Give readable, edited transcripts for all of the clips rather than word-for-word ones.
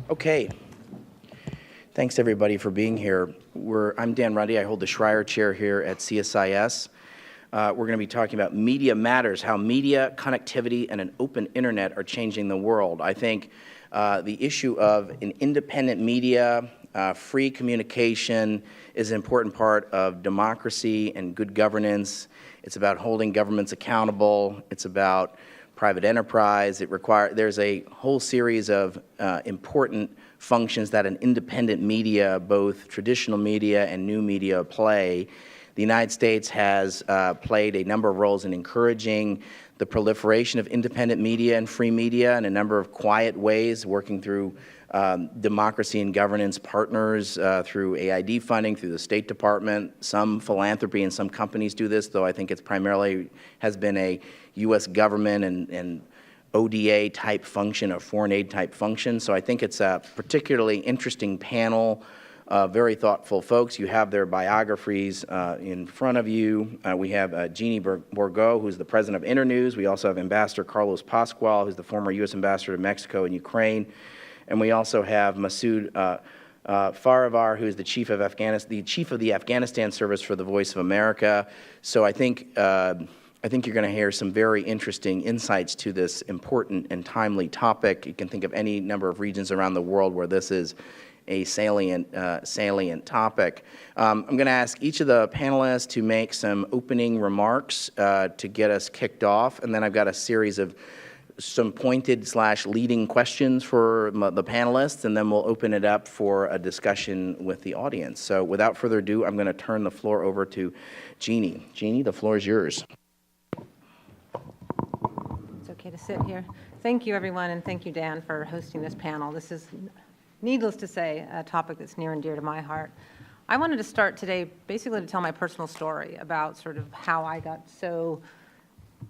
Okay. Thanks, everybody, for being here. I'm Dan Rundy. I hold the Schreier Chair here at CSIS. We're going to be talking about Media Matters, how media, connectivity, and an open internet are changing the world. I think the issue of an independent media, free communication is an important part of democracy and good governance. It's about holding governments accountable. It's about private enterprise. There's a whole series of important functions that an independent media, both traditional media and new media, play. The United States has played a number of roles in encouraging the proliferation of independent media and free media in a number of quiet ways, working through democracy and governance partners, through AID funding, through the State Department. Some philanthropy and some companies do this, though I think it's primarily has been a U.S. government and ODA type function, a foreign aid type function. So I think it's a particularly interesting panel. Very thoughtful folks. You have their biographies in front of you. We have Jeanne Bourgault, who's the president of Internews. We also have Ambassador Carlos Pascual, who's the former U.S. ambassador to Mexico and Ukraine. And we also have Masood Farivar, who's the chief of the Afghanistan Service for the Voice of America. So I think you're going to hear some very interesting insights to this important and timely topic. You can think of any number of regions around the world where this is a salient topic. I'm going to ask each of the panelists to make some opening remarks to get us kicked off, and then I've got a series of some pointed/leading questions for the panelists, and then we'll open it up for a discussion with the audience. So without further ado, I'm going to turn the floor over to Jeanne. Jeanne, the floor is yours. It's okay to sit here. Thank you, everyone, and thank you, Dan, for hosting this panel. This is, needless to say, a topic that's near and dear to my heart. I wanted to start today basically to tell my personal story about sort of how I got so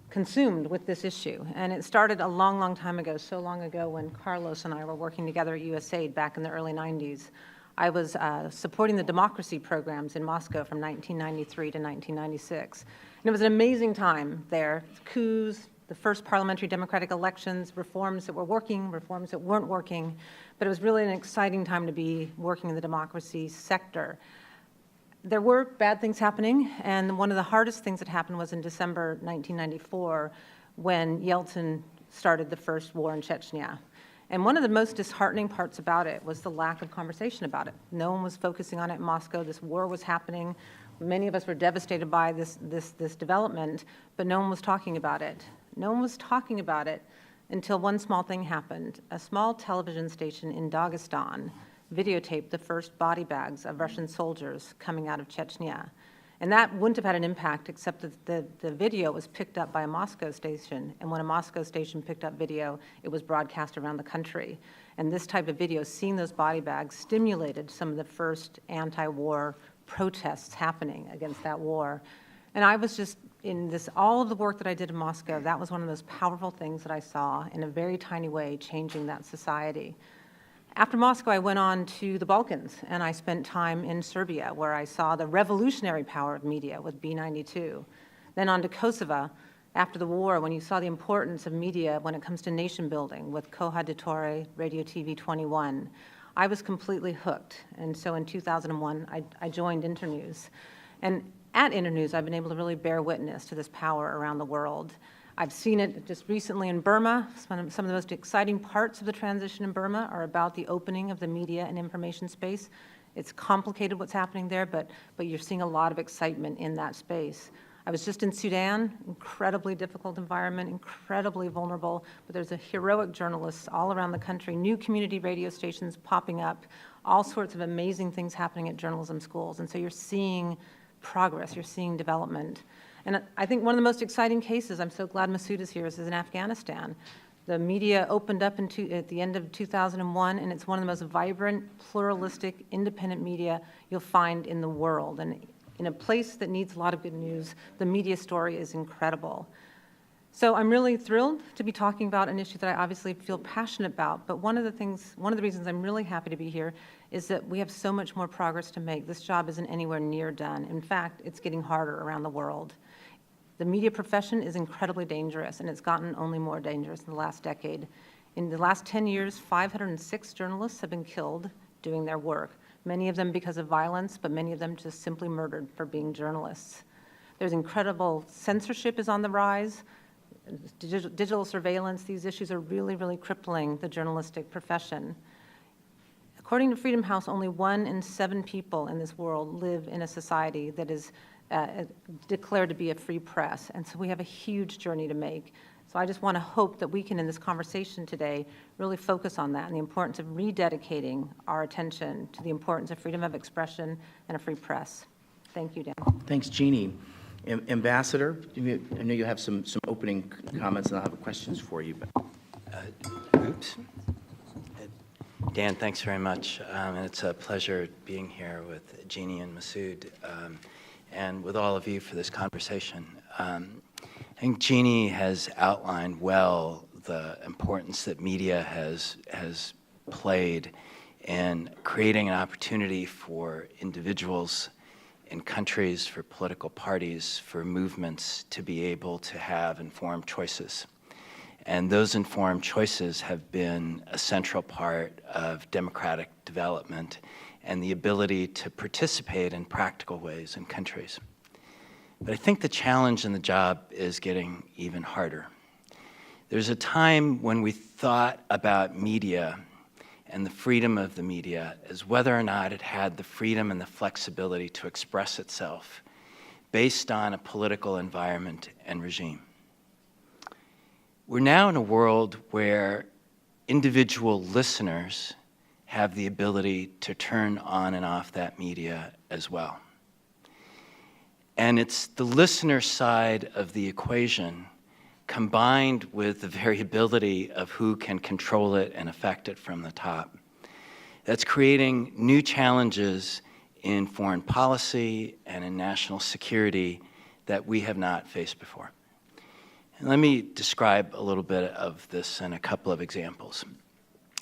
consumed with this issue. And it started a long, long time ago, so long ago when Carlos and I were working together at USAID back in the early 90s. I was supporting the democracy programs in Moscow from 1993 to 1996. And it was an amazing time there. Coups, the first parliamentary democratic elections, reforms that were working, reforms that weren't working. But it was really an exciting time to be working in the democracy sector. There were bad things happening, and one of the hardest things that happened was in December 1994 when Yeltsin started the first war in Chechnya. And one of the most disheartening parts about it was the lack of conversation about it. No one was focusing on it in Moscow. This war was happening. Many of us were devastated by this development, but no one was talking about it. No one was talking about it until one small thing happened. A small television station in Dagestan videotaped the first body bags of Russian soldiers coming out of Chechnya. And that wouldn't have had an impact except that the video was picked up by a Moscow station. And when a Moscow station picked up video, it was broadcast around the country. And this type of video, seeing those body bags, stimulated some of the first anti-war protests happening against that war. And I was just, in this, all of the work that I did in Moscow, that was one of those powerful things that I saw in a very tiny way changing that society. After Moscow, I went on to the Balkans, and I spent time in Serbia, where I saw the revolutionary power of media with B92. Then on to Kosovo, after the war, when you saw the importance of media when it comes to nation building with Koha Ditore, Radio TV 21. I was completely hooked, and so in 2001, I joined Internews. And at Internews, I've been able to really bear witness to this power around the world. I've seen it just recently in Burma. Some of the most exciting parts of the transition in Burma are about the opening of the media and information space. It's complicated what's happening there, but you're seeing a lot of excitement in that space. I was just in Sudan, incredibly difficult environment, incredibly vulnerable, but there's a heroic journalists all around the country, new community radio stations popping up, all sorts of amazing things happening at journalism schools. And so you're seeing progress, you're seeing development. And I think one of the most exciting cases, I'm so glad Masood is here, is in Afghanistan. The media opened up at the end of 2001, and it's one of the most vibrant, pluralistic, independent media you'll find in the world. And in a place that needs a lot of good news, the media story is incredible. So I'm really thrilled to be talking about an issue that I obviously feel passionate about, but one of the reasons I'm really happy to be here is that we have so much more progress to make. This job isn't anywhere near done. In fact, it's getting harder around the world. The media profession is incredibly dangerous, and it's gotten only more dangerous in the last decade. In the last 10 years, 506 journalists have been killed doing their work, many of them because of violence, but many of them just simply murdered for being journalists. There's incredible censorship is on the rise, digital surveillance. These issues are really, really crippling the journalistic profession. According to Freedom House, only 1 in 7 people in this world live in a society that is declared to be a free press, and so we have a huge journey to make. So I just want to hope that we can, in this conversation today, really focus on that and the importance of rededicating our attention to the importance of freedom of expression and a free press. Thank you, Dan. Thanks, Jeanne. Ambassador, I know you have some opening comments, and I'll have questions for you. Oops. Dan, thanks very much. And it's a pleasure being here with Jeanne and Masood and with all of you for this conversation. I think Jeanne has outlined well the importance that media has played in creating an opportunity for individuals in countries, for political parties, for movements to be able to have informed choices. And those informed choices have been a central part of democratic development and the ability to participate in practical ways in countries. But I think the challenge and the job is getting even harder. There's a time when we thought about media and the freedom of the media as whether or not it had the freedom and the flexibility to express itself based on a political environment and regime. We're now in a world where individual listeners have the ability to turn on and off that media as well. And it's the listener side of the equation combined with the variability of who can control it and affect it from the top that's creating new challenges in foreign policy and in national security that we have not faced before. And let me describe a little bit of this in a couple of examples.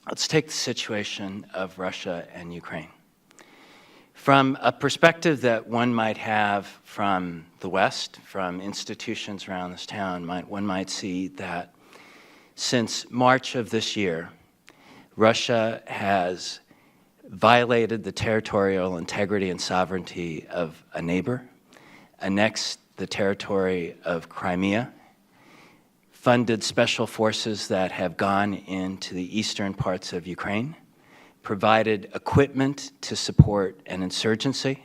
Let's take the situation of Russia and Ukraine. From a perspective that one might have from the West, from institutions around this town, one might see that since March of this year, Russia has violated the territorial integrity and sovereignty of a neighbor, annexed the territory of Crimea, funded special forces that have gone into the eastern parts of Ukraine, provided equipment to support an insurgency.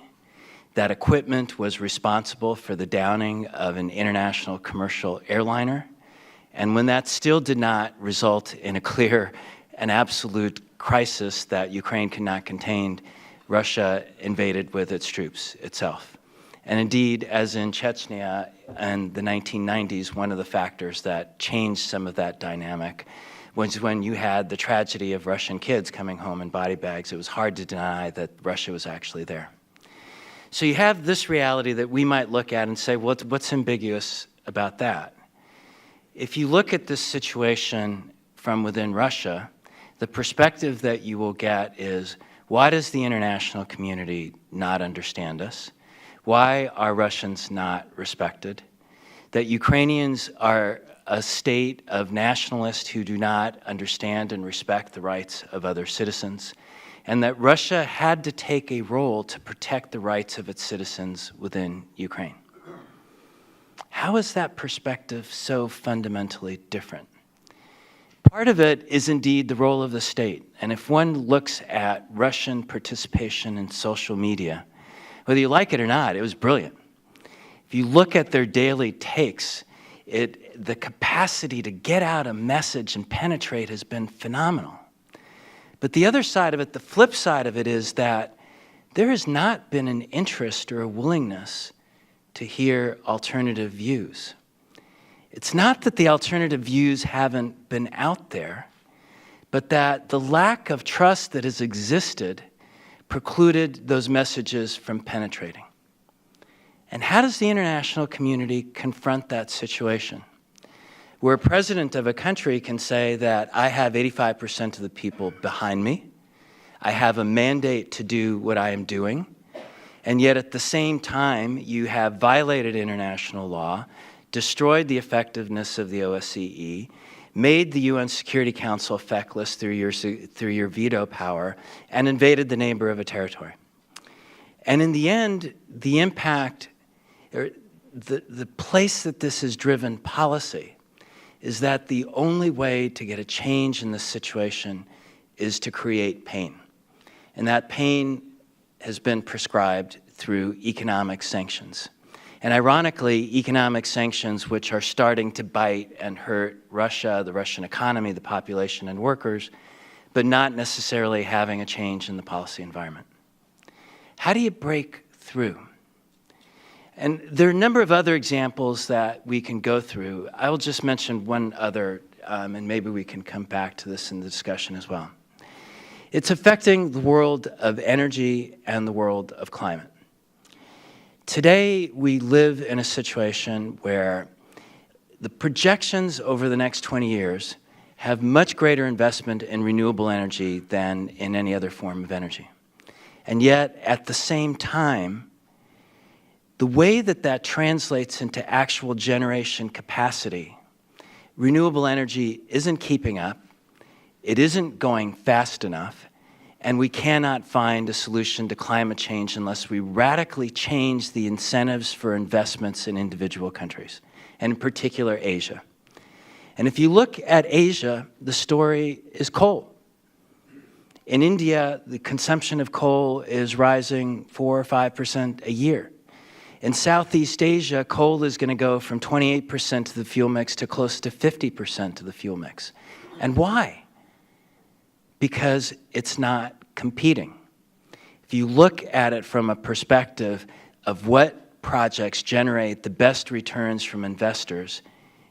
That equipment was responsible for the downing of an international commercial airliner. And when that still did not result in a clear and absolute crisis that Ukraine could not contain, Russia invaded with its troops itself. And indeed, as in Chechnya in the 1990s, one of the factors that changed some of that dynamic was when you had the tragedy of Russian kids coming home in body bags. It was hard to deny that Russia was actually there. So you have this reality that we might look at and say, well, what's ambiguous about that? If you look at this situation from within Russia, the perspective that you will get is, why does the international community not understand us? Why are Russians not respected? That Ukrainians are a state of nationalists who do not understand and respect the rights of other citizens, and that Russia had to take a role to protect the rights of its citizens within Ukraine. How is that perspective so fundamentally different? Part of it is indeed the role of the state, and if one looks at Russian participation in social media, whether you like it or not, it was brilliant. If you look at their daily takes, the capacity to get out a message and penetrate has been phenomenal. But the other side of it, the flip side of it, is that there has not been an interest or a willingness to hear alternative views. It's not that the alternative views haven't been out there, but that the lack of trust that has existed precluded those messages from penetrating. And how does the international community confront that situation? Where a president of a country can say that I have 85% of the people behind me, I have a mandate to do what I am doing, and yet at the same time you have violated international law, destroyed the effectiveness of the OSCE, made the UN Security Council effectless through your veto power, and invaded the neighbor of a territory. And in the end, the impact, or the place that this has driven policy is that the only way to get a change in this situation is to create pain. And that pain has been prescribed through economic sanctions. And ironically, economic sanctions which are starting to bite and hurt Russia, the Russian economy, the population, and workers, but not necessarily having a change in the policy environment. How do you break through? And there are a number of other examples that we can go through. I will just mention one other, and maybe we can come back to this in the discussion as well. It's affecting the world of energy and the world of climate. Today, we live in a situation where the projections over the next 20 years have much greater investment in renewable energy than in any other form of energy. And yet, at the same time, the way that that translates into actual generation capacity, renewable energy isn't keeping up, it isn't going fast enough, and we cannot find a solution to climate change unless we radically change the incentives for investments in individual countries, and in particular Asia. And if you look at Asia, the story is coal. In India, the consumption of coal is rising 4 or 5% a year. In Southeast Asia, coal is going to go from 28% of the fuel mix to close to 50% of the fuel mix. And why? Because it's not competing. If you look at it from a perspective of what projects generate the best returns from investors,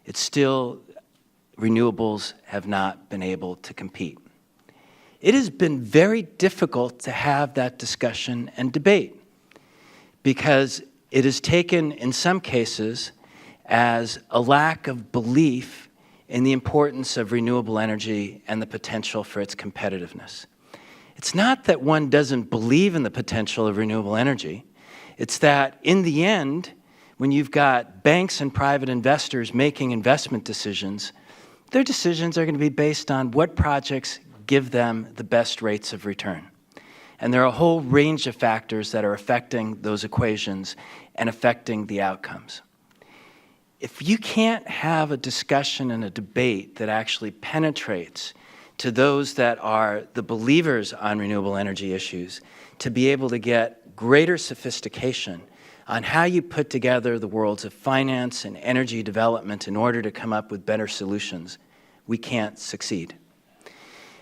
it's still renewables have not been able to compete. It has been very difficult to have that discussion and debate because it is taken, in some cases, as a lack of belief in the importance of renewable energy and the potential for its competitiveness. It's not that one doesn't believe in the potential of renewable energy. It's that, in the end, when you've got banks and private investors making investment decisions, their decisions are going to be based on what projects give them the best rates of return. And there are a whole range of factors that are affecting those equations and affecting the outcomes. If you can't have a discussion and a debate that actually penetrates to those that are the believers on renewable energy issues, to be able to get greater sophistication on how you put together the worlds of finance and energy development in order to come up with better solutions, we can't succeed.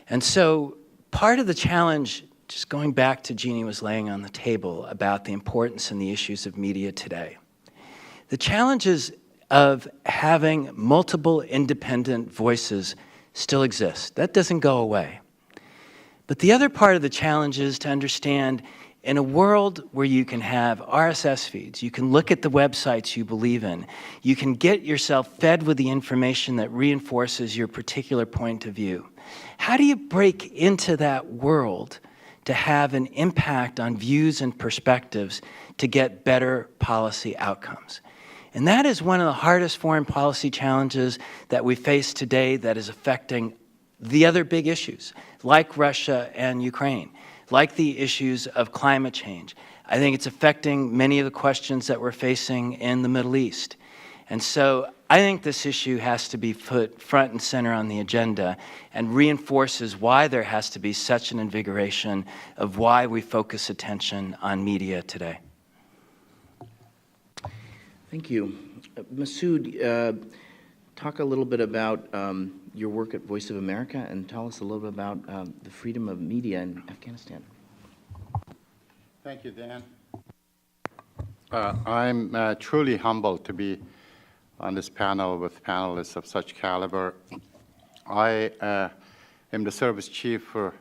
And so part of the challenge, just going back to Jeanne was laying on the table about the importance and the issues of media today, the challenges of having multiple independent voices still exist. That doesn't go away. But the other part of the challenge is to understand, in a world where you can have RSS feeds, you can look at the websites you believe in, you can get yourself fed with the information that reinforces your particular point of view. How do you break into that world to have an impact on views and perspectives to get better policy outcomes? And that is one of the hardest foreign policy challenges that we face today that is affecting the other big issues, like Russia and Ukraine, like the issues of climate change. I think it's affecting many of the questions that we're facing in the Middle East. And so I think this issue has to be put front and center on the agenda and reinforces why there has to be such an invigoration of why we focus attention on media today. Thank you. Masood, talk a little bit about your work at Voice of America and tell us a little bit about the freedom of media in Afghanistan. Thank you, Dan. I'm truly humbled to be on this panel with panelists of such caliber. I am the service chief for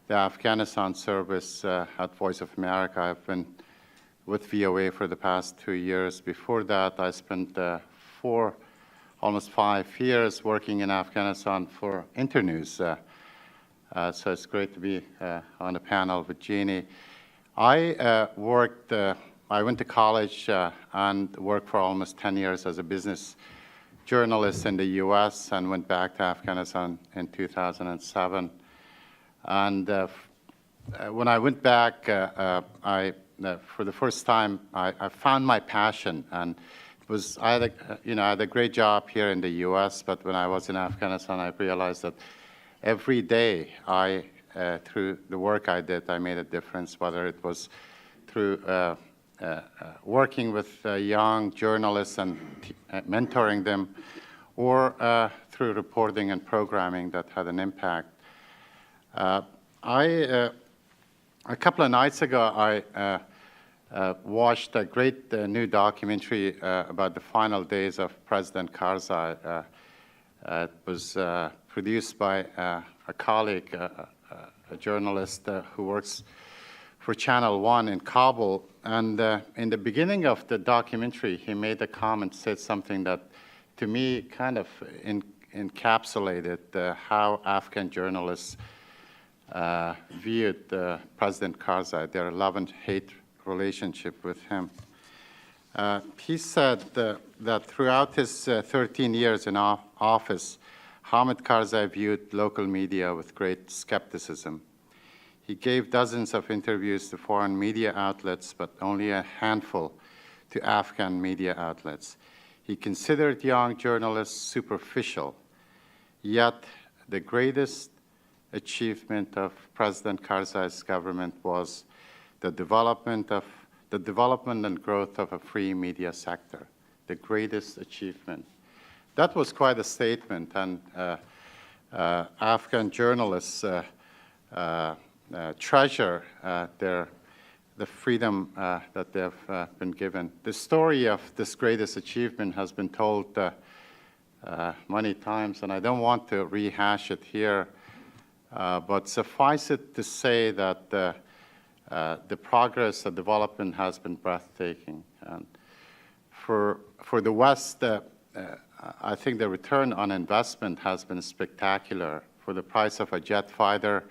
the Afghanistan Service at Voice of America. I've been with VOA for the past 2 years. Before that, I spent almost 5 years working in Afghanistan for Internews. So it's great to be on a panel with Jeanne. I went to college and worked for almost 10 years as a business journalist in the US and went back to Afghanistan in 2007. And when I went back, for the first time, I found my passion. And I had a great job here in the US, but when I was in Afghanistan, I realized that every day through the work I did, I made a difference, whether it was through working with young journalists and mentoring them, or through reporting and programming that had an impact. A couple of nights ago, I watched a great new documentary about the final days of President Karzai. It was produced by a colleague, a journalist who works for Channel 1 in Kabul. And in the beginning of the documentary, he made a comment, said something that, to me, kind of encapsulated how Afghan journalists viewed President Karzai, their love and hate relationship with him. He said that throughout his 13 years in office, Hamid Karzai viewed local media with great skepticism. He gave dozens of interviews to foreign media outlets, but only a handful to Afghan media outlets. He considered young journalists superficial, yet the greatest achievement of President Karzai's government was the development and growth of a free media sector, the greatest achievement. That was quite a statement, and Afghan journalists treasure the freedom that they've been given. The story of this greatest achievement has been told many times, and I don't want to rehash it here, but suffice it to say that the progress, the development has been breathtaking. And for the West, I think the return on investment has been spectacular. For the price of a jet fighter,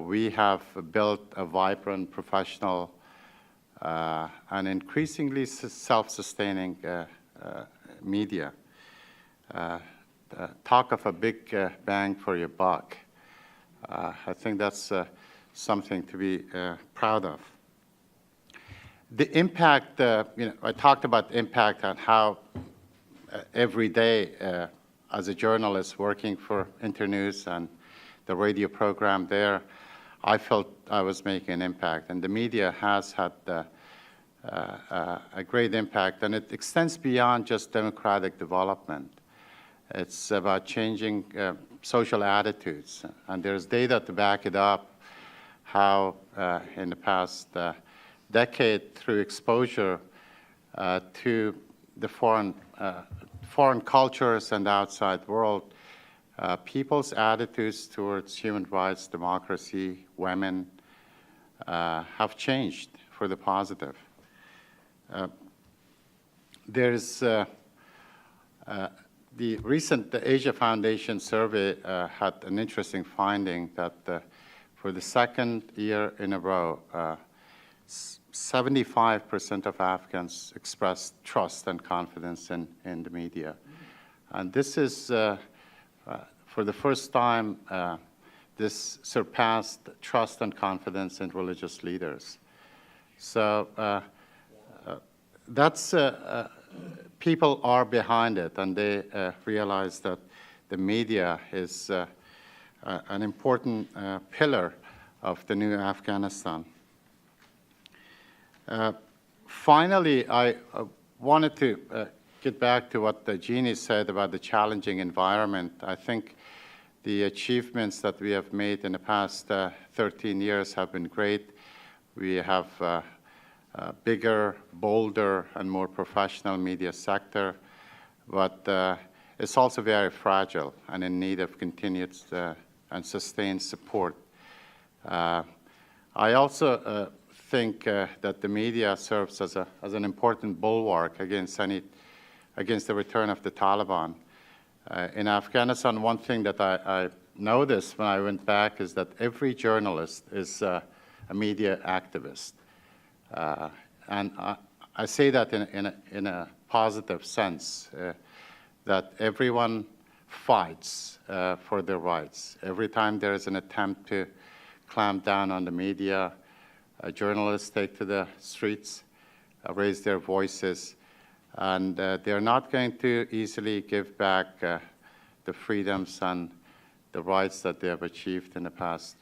we have built a vibrant, professional, and increasingly self-sustaining media. Talk of a big bang for your buck. I think that's something to be proud of. The impact, I talked about the impact on how every day as a journalist working for Internews and the radio program there, I felt I was making an impact. And the media has had a great impact, and it extends beyond just democratic development. It's about changing social attitudes, and there's data to back it up, how in the past decade, through exposure to the foreign cultures and the outside world, people's attitudes towards human rights, democracy, women have changed for the positive. There's the recent Asia Foundation survey had an interesting finding that for the second year in a row, 75% of Afghans expressed trust and confidence in the media. And this is, for the first time, this surpassed trust and confidence in religious leaders. So that's, people are behind it, and they realize that the media is an important pillar of the new Afghanistan. Finally, I wanted to get back to what Jeanne said about the challenging environment. I think the achievements that we have made in the past 13 years have been great. We have a bigger, bolder, and more professional media sector, but it's also very fragile and in need of continued and sustained support. I also think that the media serves as an important bulwark against the return of the Taliban. In Afghanistan, one thing that I noticed when I went back is that every journalist is a media activist. And I say that in a positive sense. that everyone fights for their rights. Every time there is an attempt to clamp down on the media, journalists take to the streets, raise their voices, and they're not going to easily give back the freedoms and the rights that they have achieved in the past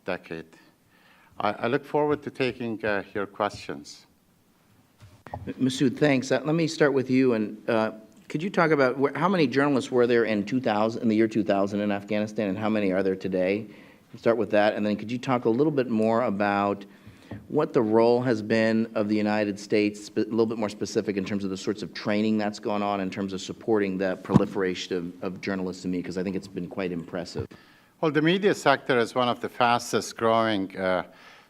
decade. I look forward to taking your questions. Masood, thanks. Let me start with you. And could you talk about how many journalists were there in the year 2000 in Afghanistan, and how many are there today? Start with that, and then could you talk a little bit more about what the role has been of the United States, a little bit more specific in terms of the sorts of training that's gone on in terms of supporting the proliferation of journalists in media, because I think it's been quite impressive. Well, the media sector is one of the fastest growing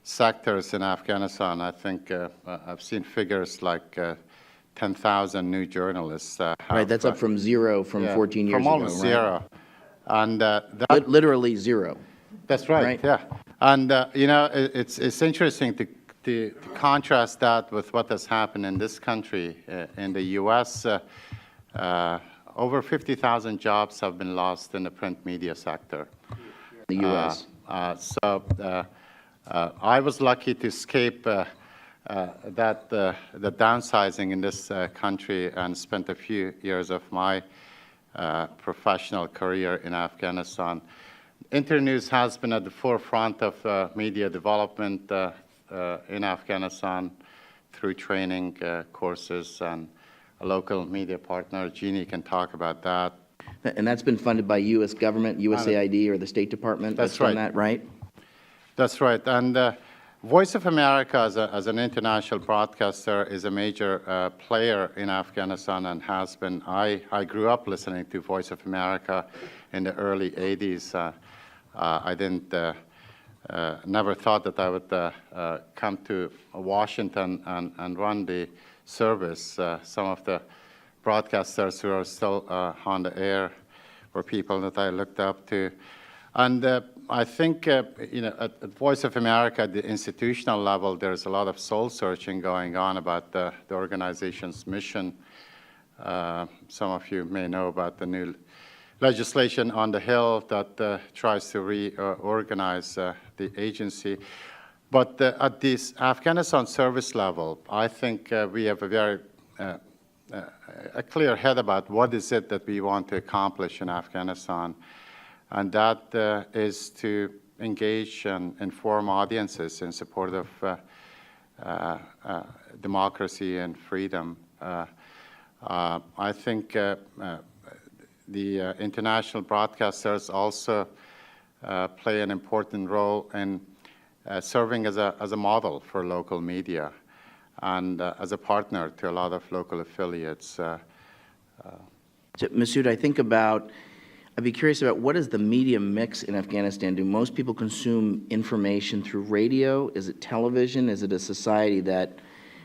sectors in Afghanistan. I think I've seen figures like 10,000 new journalists. Right, that's up from zero from 14 years ago. From almost zero. And literally zero. That's right, yeah. And, you know, it's interesting to contrast that with what has happened in this country. In the U.S., over 50,000 jobs have been lost in the print media sector. The U.S. I was lucky to escape the downsizing in this country and spent a few years of my professional career in Afghanistan. Internews has been at the forefront of media development in Afghanistan through training courses and a local media partner. Jeanne can talk about that. And that's been funded by U.S. government, USAID, or the State Department? That's right. That, right? That's right. And Voice of America, as an international broadcaster, is a major player in Afghanistan and has been. I grew up listening to Voice of America in the early 80s. I never thought that I would come to Washington and run the service. Some of the broadcasters who are still on the air were people that I looked up to. And I think, you know, at Voice of America, at the institutional level, there's a lot of soul-searching going on about the organization's mission. Some of you may know about the new legislation on the Hill that tries to reorganize the agency. But at this Afghanistan service level, I think we have a very a clear head about what is it that we want to accomplish in Afghanistan. And that is to engage and inform audiences in support of democracy and freedom. I think the international broadcasters also play an important role in serving as a model for local media and as a partner to a lot of local affiliates. Masood, I'd be curious about what is the media mix in Afghanistan? Do most people consume information through radio? Is it television? Is it a society that,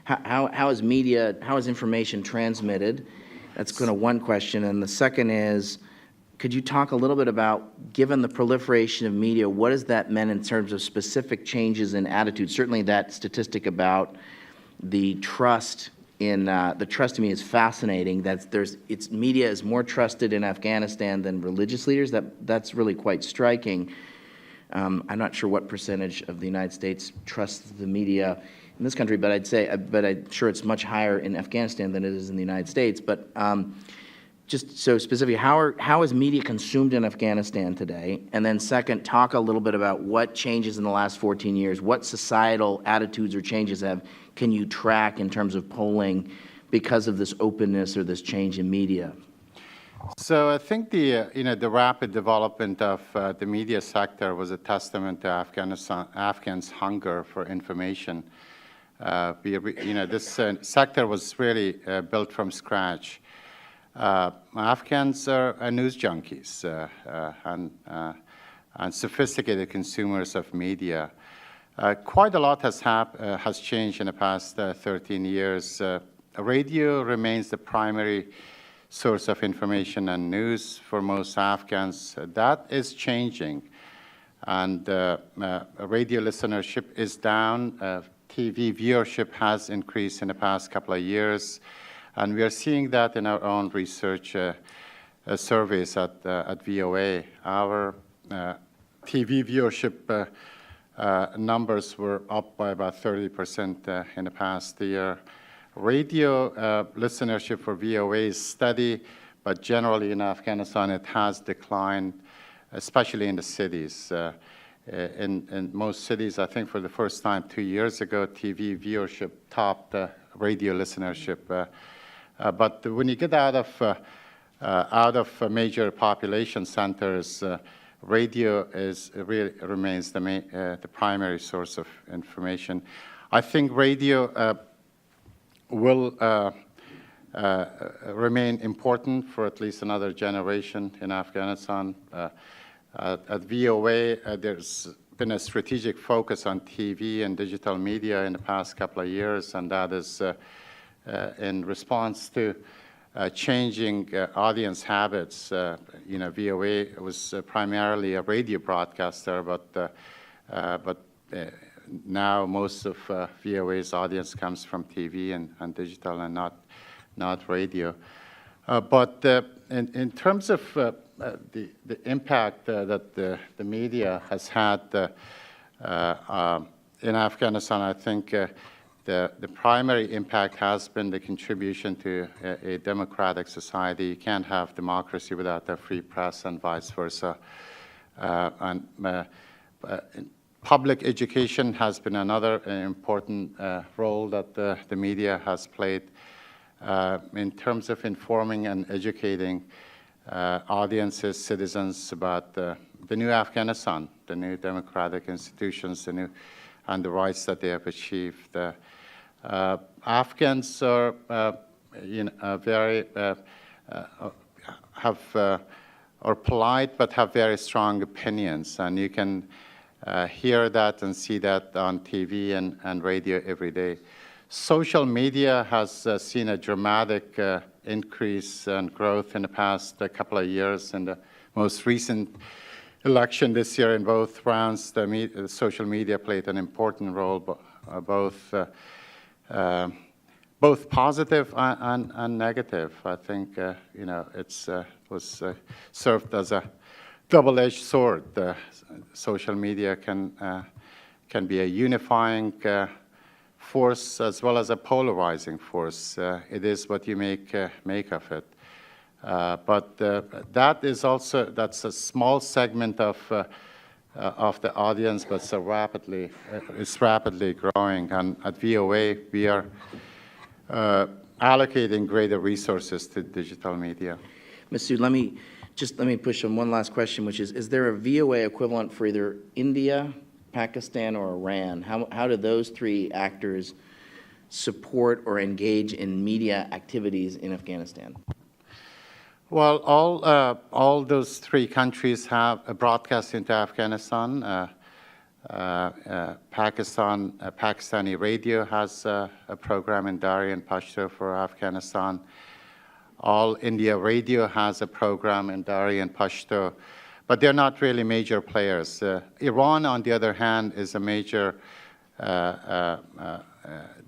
how is information transmitted? That's kind of one question. And the second is, could you talk a little bit about, given the proliferation of media, what has that meant in terms of specific changes in attitude? Certainly that statistic about the trust in media is fascinating. Media is more trusted in Afghanistan than religious leaders. That's really quite striking. I'm not sure what percentage of the United States trusts the media in this country, but I'm sure it's much higher in Afghanistan than it is in the United States. But just so specifically, how is media consumed in Afghanistan today? And then second, talk a little bit about what changes in the last 14 years, what societal attitudes or changes can you track in terms of polling because of this openness or this change in media? So I think the rapid development of the media sector was a testament to Afghans' hunger for information. This sector was really built from scratch. Afghans are news junkies and sophisticated consumers of media. Quite a lot has changed in the past 13 years. Radio remains the primary source of information and news for most Afghans. That is changing, and radio listenership is down. TV viewership has increased in the past couple of years, And we are seeing that in our own research surveys at VOA. Our TV viewership numbers were up by about 30% in the past year. Radio listenership for VOA is steady, but generally in Afghanistan it has declined, especially in the cities. In most cities, I think for the first time 2 years ago, TV viewership topped radio listenership. But when you get out of major population centers, radio really remains the primary source of information. I think radio will remain important for at least another generation in Afghanistan. At VOA, there's been a strategic focus on TV and digital media in the past couple of years, and that is in response to changing audience habits. VOA was primarily a radio broadcaster, but now most of VOA's audience comes from TV and digital and not radio. But in terms of the impact that the media has had in Afghanistan, I think the primary impact has been the contribution to a democratic society. You can't have democracy without a free press and vice versa. Public education has been another important role that the media has played in terms of informing and educating audiences, citizens about the new Afghanistan, the new democratic institutions, and the rights that they have achieved. Afghans are, are polite but have very strong opinions, and you can hear that and see that on TV and radio every day. Social media has seen a dramatic increase and growth in the past couple of years. In the most recent election this year, in both rounds, social media played an important role, both positive and negative. I think it's was served as a double-edged sword. Social media can be a unifying force as well as a polarizing force. It is what you make of it. But that's a small segment of the audience, but it's rapidly growing. And at VOA, we are allocating greater resources to digital media. Masood, let me push on one last question, which is there a VOA equivalent for either India, Pakistan, or Iran? How do those three actors support or engage in media activities in Afghanistan? Well, all those three countries have a broadcast into Afghanistan. Pakistani radio has a program in Dari and Pashto for Afghanistan. All India Radio has a program in Dari and Pashto, but they're not really major players. Iran, on the other hand, is a major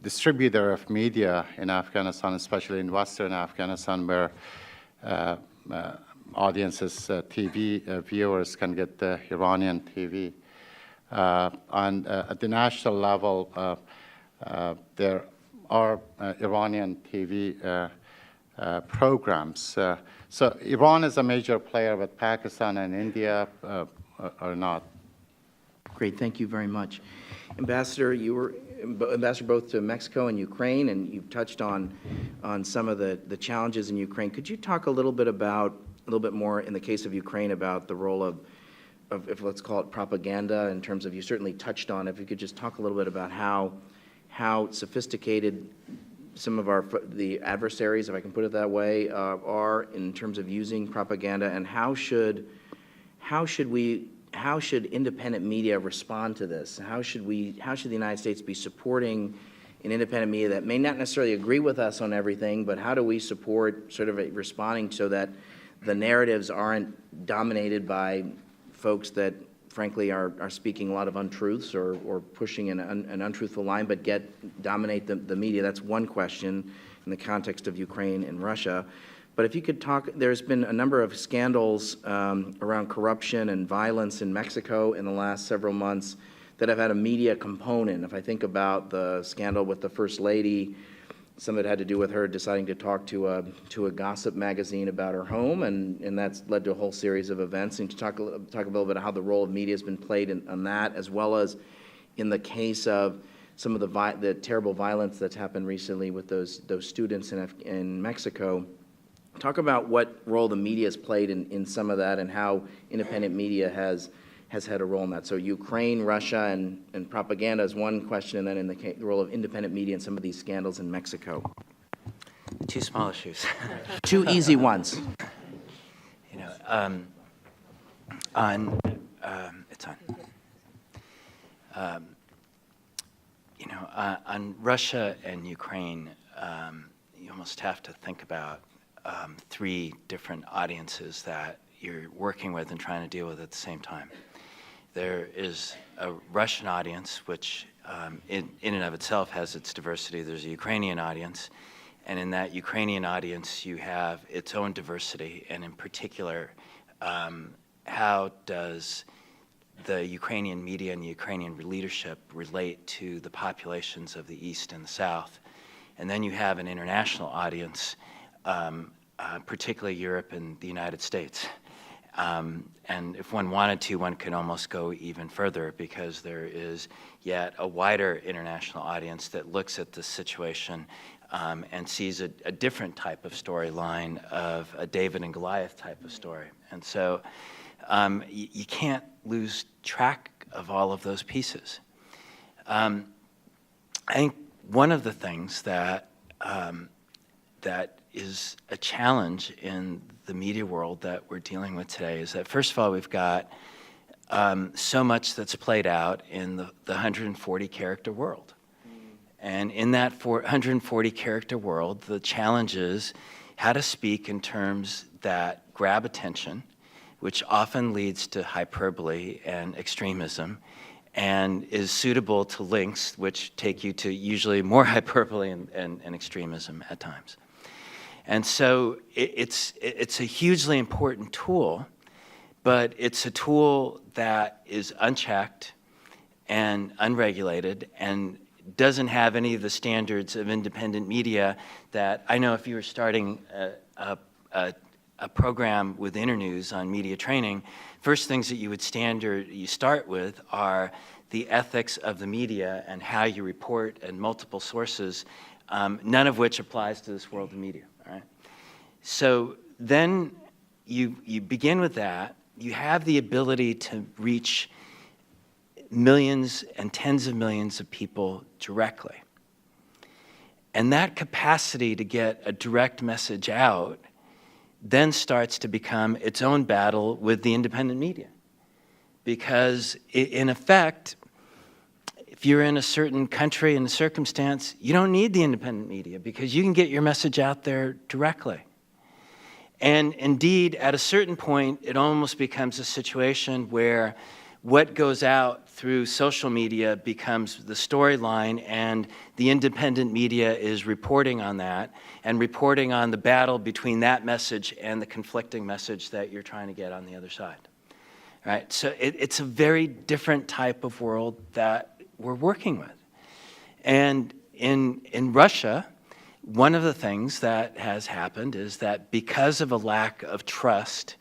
distributor of media in Afghanistan, especially in Western Afghanistan, where audiences, TV viewers can get Iranian TV. And at the national level, there are Iranian TV programs. So Iran is a major player, but Pakistan and India are not. Great, thank you very much. Ambassador, you were ambassador both to Mexico and Ukraine, and you've touched on some of the challenges in Ukraine. Could you talk a little bit more in the case of Ukraine about the role of if let's call it propaganda, in terms of, you certainly touched on, if you could just talk a little bit about how sophisticated some of the adversaries, if I can put it that way, are in terms of using propaganda, and how should independent media respond to this? How should the United States be supporting an independent media that may not necessarily agree with us on everything, but how do we support sort of responding so that the narratives aren't dominated by folks that frankly are speaking a lot of untruths or pushing an untruthful line, but dominate the media? That's one question. in the context of Ukraine and Russia. But if you could talk, there's been a number of scandals around corruption and violence in Mexico in the last several months that have had a media component. If I think about the scandal with the First Lady, some of it had to do with her deciding to talk to a gossip magazine about her home, and that's led to a whole series of events. And to talk a little bit about how the role of media has been played on that, as well as in the case of some of the terrible violence that's happened recently with those students in Mexico. Talk about what role the media has played in some of that, and how independent media has had a role in that. So Ukraine, Russia, and propaganda is one question, and then in the role of independent media in some of these scandals in Mexico. Two small issues. Two easy ones. You know, it's on. On Russia and Ukraine, you almost have to think about three different audiences that you're working with and trying to deal with at the same time. There is a Russian audience, which in and of itself has its diversity. There's a Ukrainian audience, and in that Ukrainian audience you have its own diversity, and in particular, how does the Ukrainian media and the Ukrainian leadership relate to the populations of the East and the South? And then you have an international audience, particularly Europe and the United States. And if one wanted to, one could almost go even further, because there is yet a wider international audience that looks at this situation and sees a different type of storyline, of a David and Goliath type of story. And so you can't lose track of all of those pieces. I think one of the things that is a challenge in the media world that we're dealing with today is that, first of all, we've got so much that's played out in the 140-character world. And in that 140-character world, the challenge is how to speak in terms that grab attention, which often leads to hyperbole and extremism, and is suitable to links which take you to usually more hyperbole and extremism at times. And so it's a hugely important tool, but it's a tool that is unchecked and unregulated and doesn't have any of the standards of independent media that I know. If you were starting a program with Internews on media training, first things that you would start with are the ethics of the media and how you report and multiple sources, none of which applies to this world of media. All right? So then you begin with that. You have the ability to reach millions and tens of millions of people directly. And that capacity to get a direct message out then starts to become its own battle with the independent media. Because in effect, if you're in a certain country and a circumstance, you don't need the independent media, because you can get your message out there directly. And indeed, at a certain point, it almost becomes a situation where what goes out through social media becomes the storyline, and the independent media is reporting on that and reporting on the battle between that message and the conflicting message that you're trying to get on the other side. Right? So it's a very different type of world that we're working with. And in Russia, one of the things that has happened is that because of a lack of trust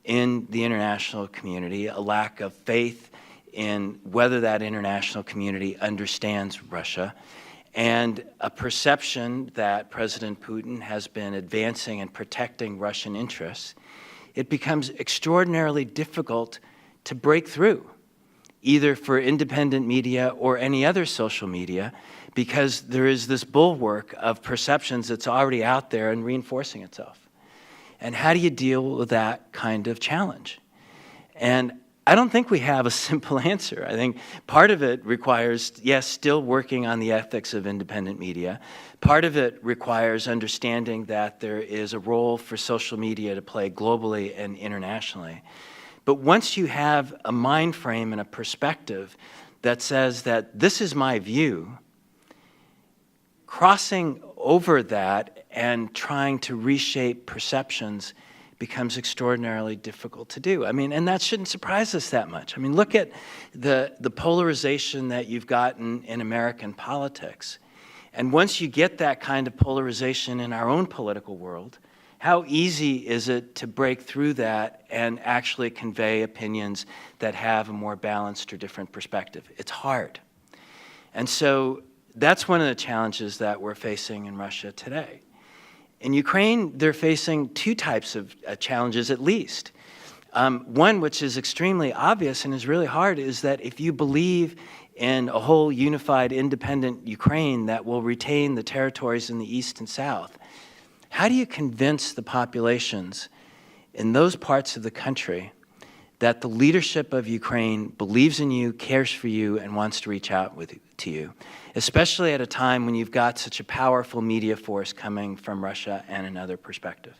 in the international community, a lack of faith in whether that international community understands Russia, and a perception that President Putin has been advancing and protecting Russian interests, it becomes extraordinarily difficult to break through, either for independent media or any other social media, because there is this bulwark of perceptions that's already out there and reinforcing itself. And how do you deal with that kind of challenge? And I don't think we have a simple answer. I think part of it requires, yes, still working on the ethics of independent media. Part of it requires understanding that there is a role for social media to play globally and internationally. But once you have a mind frame and a perspective that says that this is my view, crossing over that and trying to reshape perceptions becomes extraordinarily difficult to do. I mean, and that shouldn't surprise us that much. I mean, look at the polarization that you've gotten in American politics. And once you get that kind of polarization in our own political world, how easy is it to break through that and actually convey opinions that have a more balanced or different perspective? It's hard. And so that's one of the challenges that we're facing in Russia today. In Ukraine, they're facing two types of challenges at least. One, which is extremely obvious and is really hard, is that if you believe in a whole unified, independent Ukraine that will retain the territories in the east and south, how do you convince the populations in those parts of the country that the leadership of Ukraine believes in you, cares for you, and wants to reach out to you, especially at a time when you've got such a powerful media force coming from Russia and another perspective?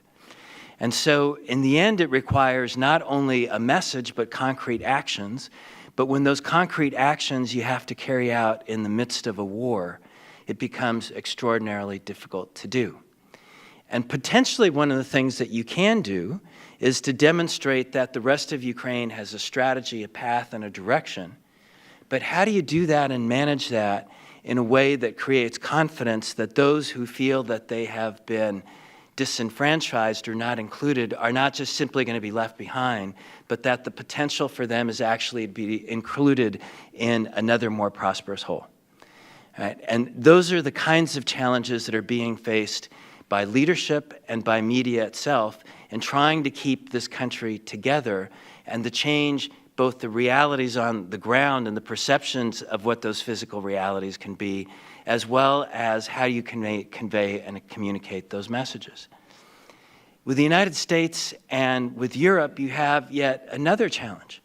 And so in the end, it requires not only a message, but concrete actions. But when those concrete actions you have to carry out in the midst of a war, it becomes extraordinarily difficult to do. And potentially one of the things that you can do is to demonstrate that the rest of Ukraine has a strategy, a path, and a direction. But how do you do that and manage that in a way that creates confidence that those who feel that they have been disenfranchised or not included are not just simply going to be left behind, but that the potential for them is actually to be included in another more prosperous whole? Right? And those are the kinds of challenges that are being faced by leadership and by media itself in trying to keep this country together and to change both the realities on the ground and the perceptions of what those physical realities can be, as well as how you convey and communicate those messages. With the United States and with Europe, you have yet another challenge.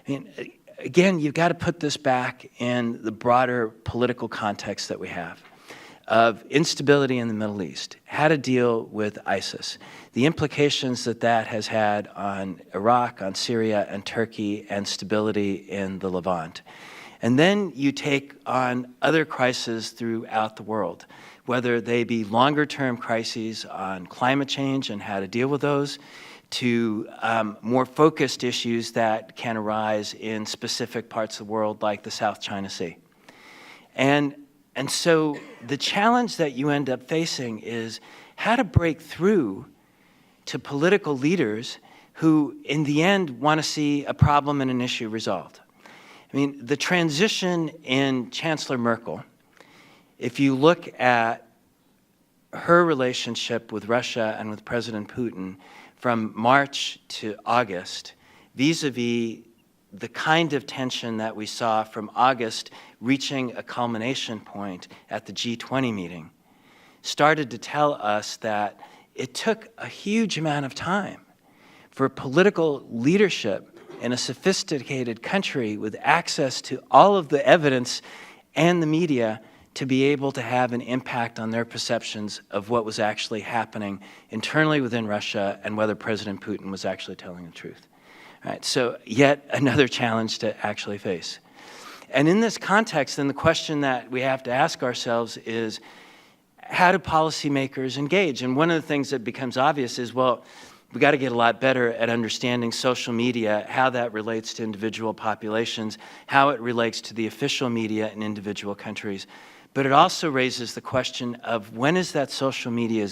I mean, again, you've got to put this back in the broader political context that we have of instability in the Middle East, how to deal with ISIS, the implications that that has had on Iraq, on Syria, and Turkey, and stability in the Levant. And then you take on other crises throughout the world, whether they be longer-term crises on climate change and how to deal with those, to more focused issues that can arise in specific parts of the world like the South China Sea. And so the challenge that you end up facing is how to break through to political leaders who, in the end, want to see a problem and an issue resolved. I mean, the transition in Chancellor Merkel, if you look at her relationship with Russia and with President Putin from March to August, vis-a-vis the kind of tension that we saw from August reaching a culmination point at the G20 meeting, started to tell us that it took a huge amount of time for political leadership in a sophisticated country with access to all of the evidence and the media to be able to have an impact on their perceptions of what was actually happening internally within Russia and whether President Putin was actually telling the truth. All right, so yet another challenge to actually face. And in this context, then the question that we have to ask ourselves is, how do policymakers engage? And one of the things that becomes obvious is, well, we got to get a lot better at understanding social media, how that relates to individual populations, how it relates to the official media in individual countries. But it also raises the question of when is that social media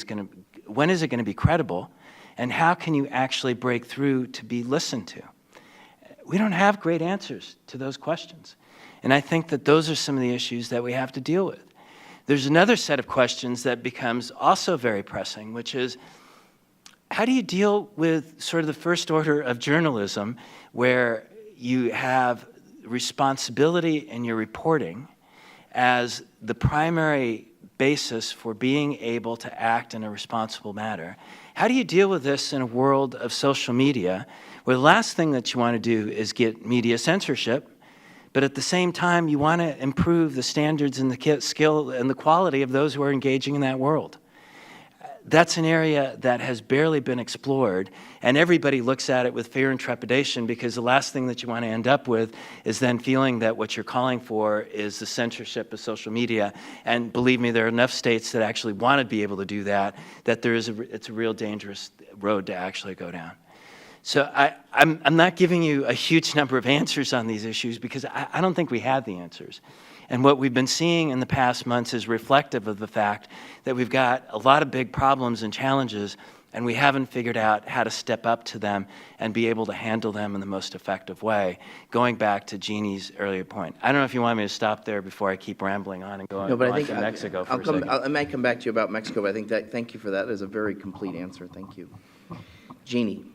when is it going to be credible, and how can you actually break through to be listened to? We don't have great answers to those questions. And I think that those are some of the issues that we have to deal with. There's another set of questions that becomes also very pressing, which is, how do you deal with sort of the first order of journalism where you have responsibility in your reporting as the primary basis for being able to act in a responsible manner? How do you deal with this in a world of social media where the last thing that you want to do is get media censorship, but at the same time you want to improve the standards and the skill and the quality of those who are engaging in that world? that's an area that has barely been explored, and everybody looks at it with fear and trepidation, because the last thing that you want to end up with is then feeling that what you're calling for is the censorship of social media. And believe me, there are enough states that actually want to be able to do that, that it's a real dangerous road to actually go down. So I'm not giving you a huge number of answers on these issues, because I don't think we have the answers. And what we've been seeing in the past months is reflective of the fact that we've got a lot of big problems and challenges, and we haven't figured out how to step up to them and be able to handle them in the most effective way, going back to Jeanne's earlier point. I don't know if you want me to stop there before I keep rambling on and going No, but I think to Mexico for a I second. might come back to you about Mexico, but I think thank you for that. That is a very complete answer. Thank you. Jeanne,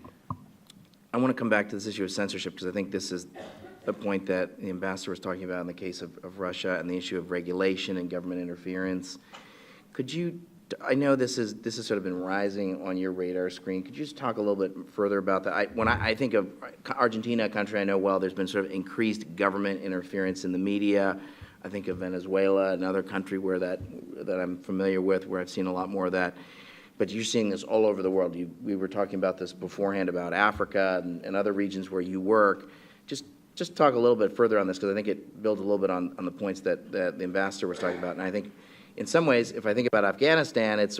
I want to come back to this issue of censorship, because I think this is the point that the ambassador was talking about in the case of Russia, and the issue of regulation and government interference. Could you, I know this has sort of been rising on your radar screen. Could you just talk a little bit further about that? When I think of Argentina, a country I know well, there's been sort of increased government interference in the media. I think of Venezuela, another country where that I'm familiar with, where I've seen a lot more of that. But you're seeing this all over the world. We were talking about this beforehand, about Africa and other regions where you work. Just talk a little bit further on this, because I think it builds a little bit on the points that the ambassador was talking about. And I think, in some ways, if I think about Afghanistan, that's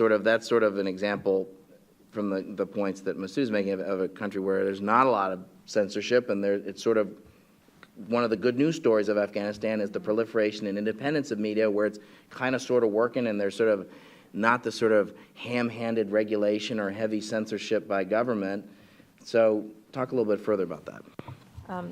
sort of an example from the points that Masood is making of a country where there's not a lot of censorship, and it's sort of one of the good news stories of Afghanistan is the proliferation and independence of media, where it's kind of sort of working, and there's sort of not the sort of ham-handed regulation or heavy censorship by government. So talk a little bit further about that.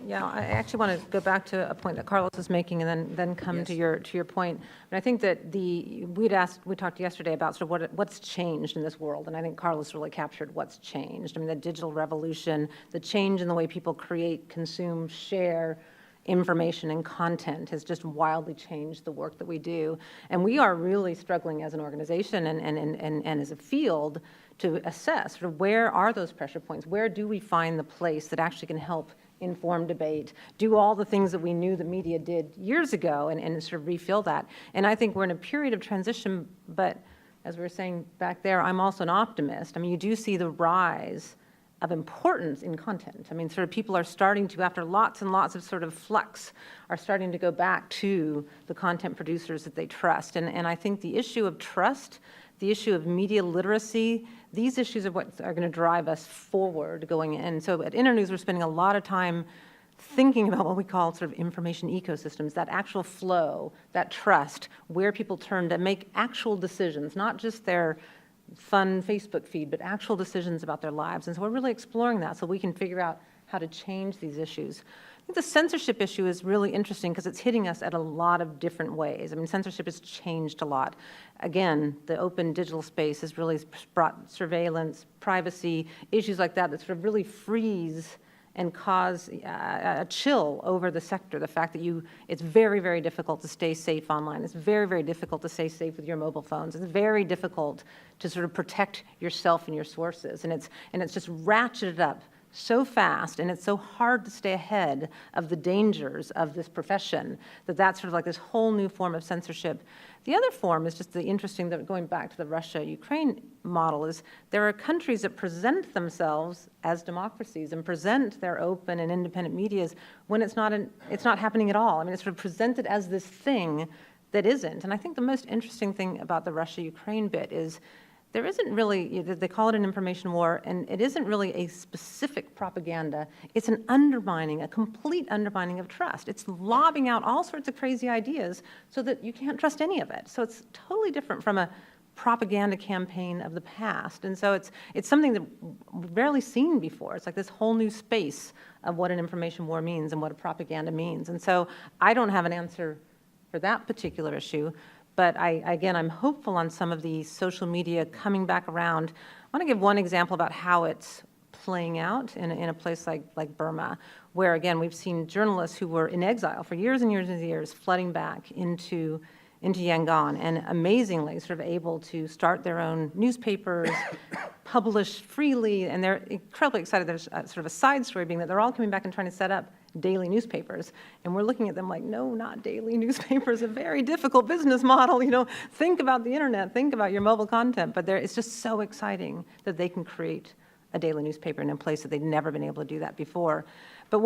Yeah, I actually want to go back to a point that Carlos was making, and then come to your point. And I think that we talked yesterday about sort of what's changed in this world, and I think Carlos really captured what's changed. I mean, the digital revolution, the change in the way people create, consume, share information and content has just wildly changed the work that we do. And we are really struggling as an organization and as a field to assess sort of where are those pressure points? Where do we find the place that actually can help inform debate, do all the things that we knew the media did years ago, and sort of refill that. And I think we're in a period of transition, but as we were saying back there, I'm also an optimist. I mean, you do see the rise of importance in content. I mean, sort of people are starting to, after lots and lots of sort of flux, are starting to go back to the content producers that they trust. And I think the issue of trust, the issue of media literacy, these issues are what are going to drive us forward going in. So at Internews, we're spending a lot of time thinking about what we call sort of information ecosystems, that actual flow, that trust, where people turn to make actual decisions, not just their fun Facebook feed, but actual decisions about their lives. And so we're really exploring that so we can figure out how to change these issues. I think the censorship issue is really interesting because it's hitting us at a lot of different ways. I mean, censorship has changed a lot. Again, the open digital space has really brought surveillance, privacy, issues like that sort of really freeze and cause a chill over the sector. The fact that it's very, very difficult to stay safe online. It's very, very difficult to stay safe with your mobile phones. It's very difficult to sort of protect yourself and your sources. And it's just ratcheted up so fast, and it's so hard to stay ahead of the dangers of this profession, that's sort of like this whole new form of censorship. The other form is just the interesting, that going back to the Russia-Ukraine model, is there are countries that present themselves as democracies and present their open and independent medias when it's not happening at all. I mean, it's sort of presented as this thing that isn't. And I think the most interesting thing about the Russia-Ukraine bit is there isn't really, they call it an information war, and it isn't really a specific propaganda. It's an undermining, a complete undermining of trust. It's lobbing out all sorts of crazy ideas so that you can't trust any of it. So it's totally different from a propaganda campaign of the past. And so it's something that we've rarely seen before. It's like this whole new space of what an information war means and what a propaganda means. And so I don't have an answer for that particular issue. But again, I'm hopeful on some of the social media coming back around. I want to give one example about how it's playing out in a place like Burma, where, again, we've seen journalists who were in exile for years and years and years flooding back into Yangon, and amazingly sort of able to start their own newspapers, publish freely, and they're incredibly excited. There's sort of a side story being that they're all coming back and trying to set up daily newspapers. And we're looking at them like, no, not daily newspapers, a very difficult business model. Think about the internet, think about your mobile content. But it's just so exciting that they can create a daily newspaper in a place that they've never been able to do that before. But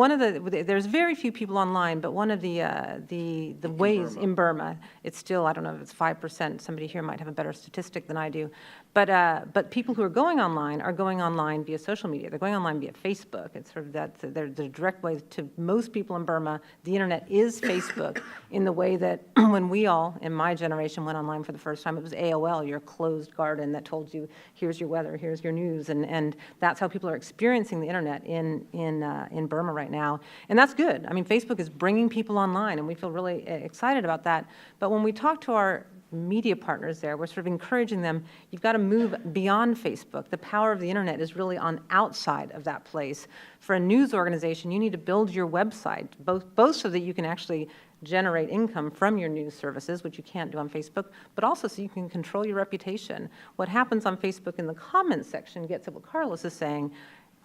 there's very few people online, but one of the ways in Burma, it's still, I don't know if it's 5%, somebody here might have a better statistic than I do, but people who are going online via social media. They're going online via Facebook. It's sort of the direct way to most people in Burma. The internet is Facebook in the way that when we all, in my generation, went online for the first time, it was AOL, your closed garden that told you, here's your weather, here's your news, and that's how people are experiencing the internet in Burma right now, and that's good. I mean, Facebook is bringing people online, and we feel really excited about that. But when we talk to our media partners there, we're sort of encouraging them, you've got to move beyond Facebook. The power of the internet is really on outside of that place. For a news organization, you need to build your website, both so that you can actually generate income from your news services, which you can't do on Facebook, but also so you can control your reputation. What happens on Facebook in the comments section gets at what Carlos is saying.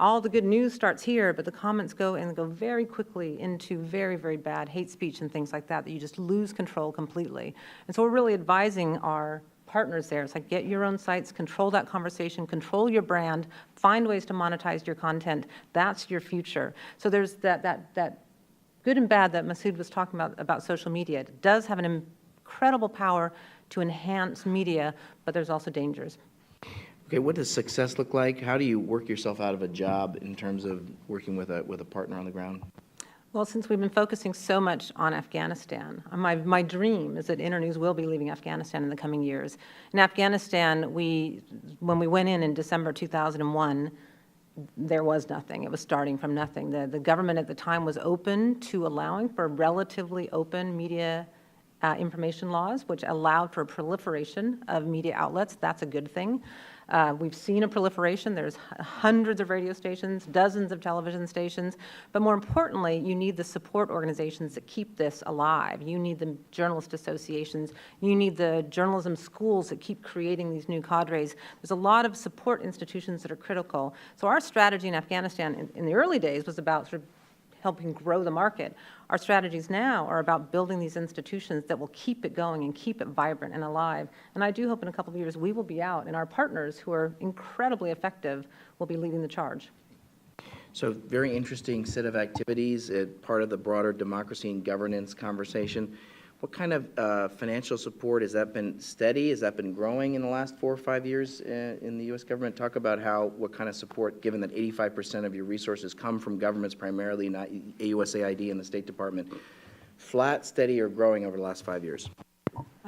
All the good news starts here, but the comments go very quickly into very, very bad hate speech and things like that you just lose control completely. And so we're really advising our partners there. It's like, get your own sites, control that conversation, control your brand, find ways to monetize your content. That's your future. So there's that good and bad that Masood was talking about social media. It does have an incredible power to enhance media, but there's also dangers. Okay, what does success look like? How do you work yourself out of a job in terms of working with a partner on the ground? Well, since we've been focusing so much on Afghanistan, my dream is that Internews will be leaving Afghanistan in the coming years. In Afghanistan, when we went in December 2001, there was nothing. It was starting from nothing. The government at the time was open to allowing for relatively open media information laws, which allowed for a proliferation of media outlets. That's a good thing. We've seen a proliferation. There's hundreds of radio stations, dozens of television stations, but more importantly, you need the support organizations that keep this alive. You need the journalist associations. You need the journalism schools that keep creating these new cadres. There's a lot of support institutions that are critical. So our strategy in Afghanistan in the early days was about sort of helping grow the market. Our strategies now are about building these institutions that will keep it going and keep it vibrant and alive. And I do hope in a couple of years we will be out, and our partners, who are incredibly effective, will be leading the charge. So very interesting set of activities, part of the broader democracy and governance conversation. What kind of financial support, has that been steady? Has that been growing in the last 4 or 5 years in the U.S. government? Talk about what kind of support, given that 85% of your resources come from governments primarily, not USAID and the State Department. Flat, steady, or growing over the last 5 years?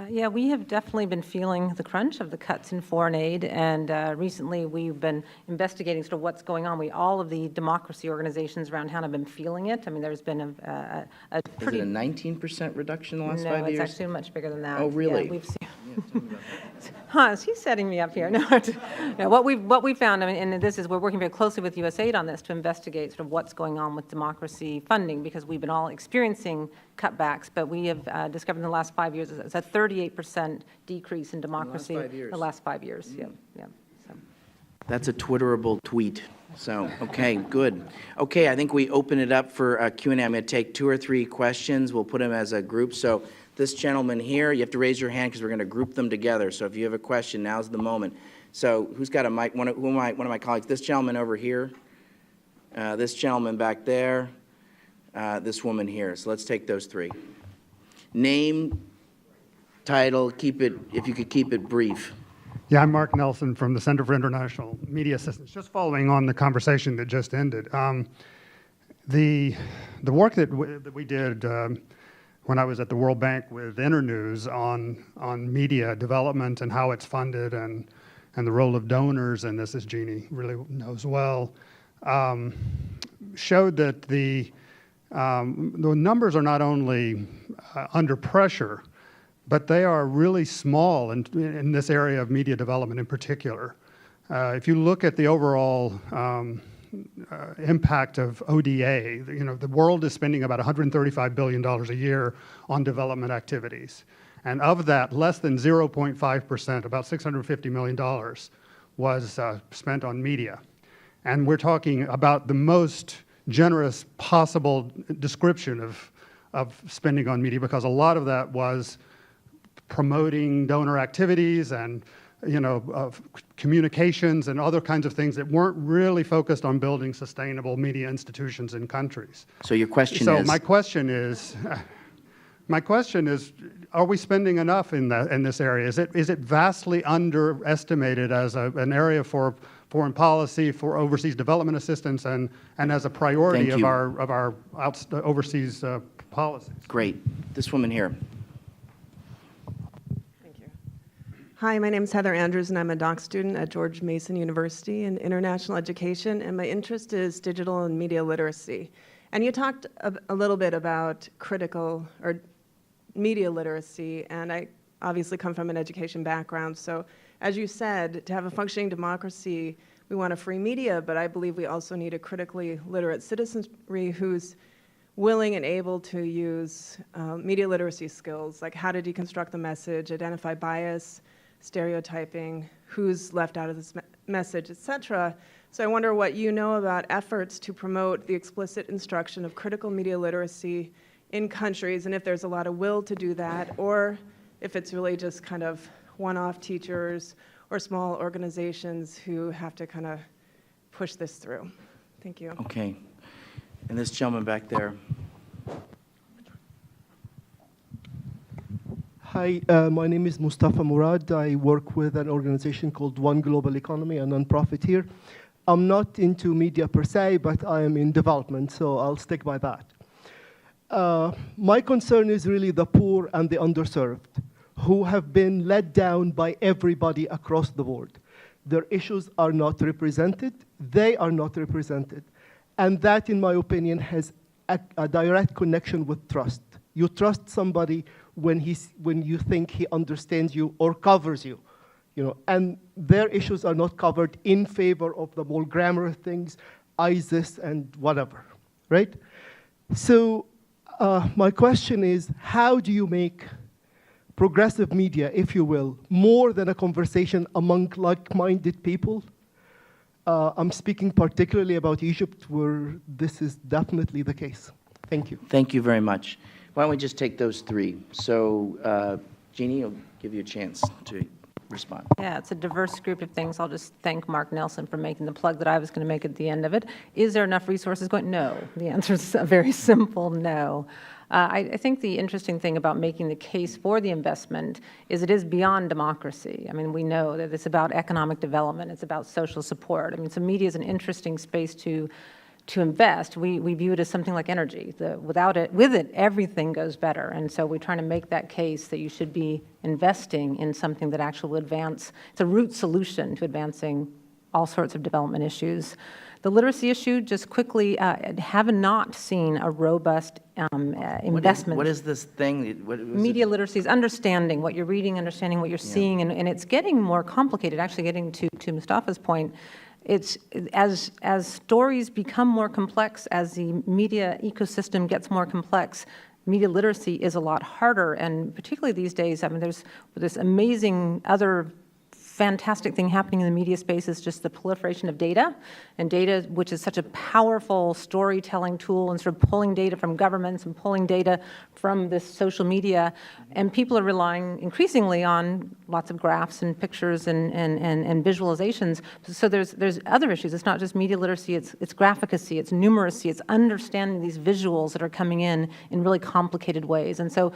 Yeah, we have definitely been feeling the crunch of the cuts in foreign aid, and recently we've been investigating sort of what's going on. All of the democracy organizations around town have been feeling it. I mean, there's been a pretty... Is it a 19% reduction in the last 5 years? No, it's actually much bigger than that. Oh, really? Yeah, we've seen... Is he setting me up here? No, what we found, I mean, and this is, we're working very closely with USAID on this to investigate sort of what's going on with democracy funding, because we've been all experiencing cutbacks, but we have discovered in the last 5 years it's a 38% decrease in democracy in the last 5 years. Mm. Yeah. So. That's a Twitterable tweet. So, okay, good. Okay, I think we open it up for Q&A. I'm going to take 2 or 3 questions. We'll put them as a group. So this gentleman here, you have to raise your hand because we're going to group them together. So if you have a question, now's the moment. So who's got a mic? One of my colleagues. This gentleman over here. This gentleman back there. This woman here. So let's take those 3. Name, title, if you could keep it brief. Yeah, I'm Mark Nelson from the Center for International Media Assistance. Just following on the conversation that just ended, the work that we did when I was at the World Bank with Internews on media development and how it's funded and the role of donors, and this, as Jeanne really knows well, showed that the numbers are not only under pressure, but they are really small in this area of media development in particular. If you look at the overall impact of ODA, the world is spending about $135 billion a year on development activities. And of that, less than 0.5%, about $650 million, was spent on media. And we're talking about the most generous possible description of spending on media, because a lot of that was promoting donor activities and of communications and other kinds of things that weren't really focused on building sustainable media institutions in countries. So your question So is? my question is, are we spending enough in this area? Is it vastly underestimated as an area for foreign policy, for overseas development assistance, and as a priority Thank of you. our overseas policies? Great. This woman here. Hi, my name is Heather Andrews, and I'm a doc student at George Mason University in international education, and my interest is digital and media literacy. And you talked a little bit about critical or media literacy, and I obviously come from an education background. So as you said, to have a functioning democracy, we want a free media, but I believe we also need a critically literate citizenry who's willing and able to use media literacy skills, like how to deconstruct the message, identify bias, stereotyping, who's left out of this message, etc. So I wonder what you know about efforts to promote the explicit instruction of critical media literacy in countries, and if there's a lot of will to do that, or if it's really just kind of one-off teachers or small organizations who have to kind of push this through. Thank you. Okay. And this gentleman back there. Hi, my name is Mustafa Murad. I work with an organization called One Global Economy, a nonprofit here. I'm not into media per se, but I am in development, so I'll stick by that. My concern is really the poor and the underserved, who have been let down by everybody across the board. Their issues are not represented. They are not represented. And that, in my opinion, has a direct connection with trust. You trust somebody when you think he understands you or covers you, and their issues are not covered in favor of the more glamorous things, ISIS and whatever, right? So my question is, how do you make progressive media, if you will, more than a conversation among like-minded people? I'm speaking particularly about Egypt, where this is definitely the case. Thank you. Thank you very much. Why don't we just take those three? So, Jeannie, I'll give you a chance to respond. Yeah, it's a diverse group of things. I'll just thank Mark Nelson for making the plug that I was going to make at the end of it. Is there enough resources going? No. The answer is a very simple no. I think the interesting thing about making the case for the investment is it is beyond democracy. I mean, we know that it's about economic development. It's about social support. I mean, so media is an interesting space to invest. We view it as something like energy. With it, everything goes better. And so we're trying to make that case that you should be investing in something that actually will advance. It's a root solution to advancing all sorts of development issues. The literacy issue, just quickly, have not seen a robust investment. What is this thing? Media literacy is understanding what you're reading, understanding what you're seeing, and it's getting more complicated. Actually, getting to Mustafa's point, it's as stories become more complex, as the media ecosystem gets more complex, media literacy is a lot harder, and particularly these days, I mean, there's this amazing other fantastic thing happening in the media space is just the proliferation of data, and data, which is such a powerful storytelling tool, and sort of pulling data from governments and pulling data from this social media, and people are relying increasingly on lots of graphs and pictures and visualizations. So there's other issues. It's not just media literacy, it's graphicacy, it's numeracy, it's understanding these visuals that are coming in really complicated ways. And so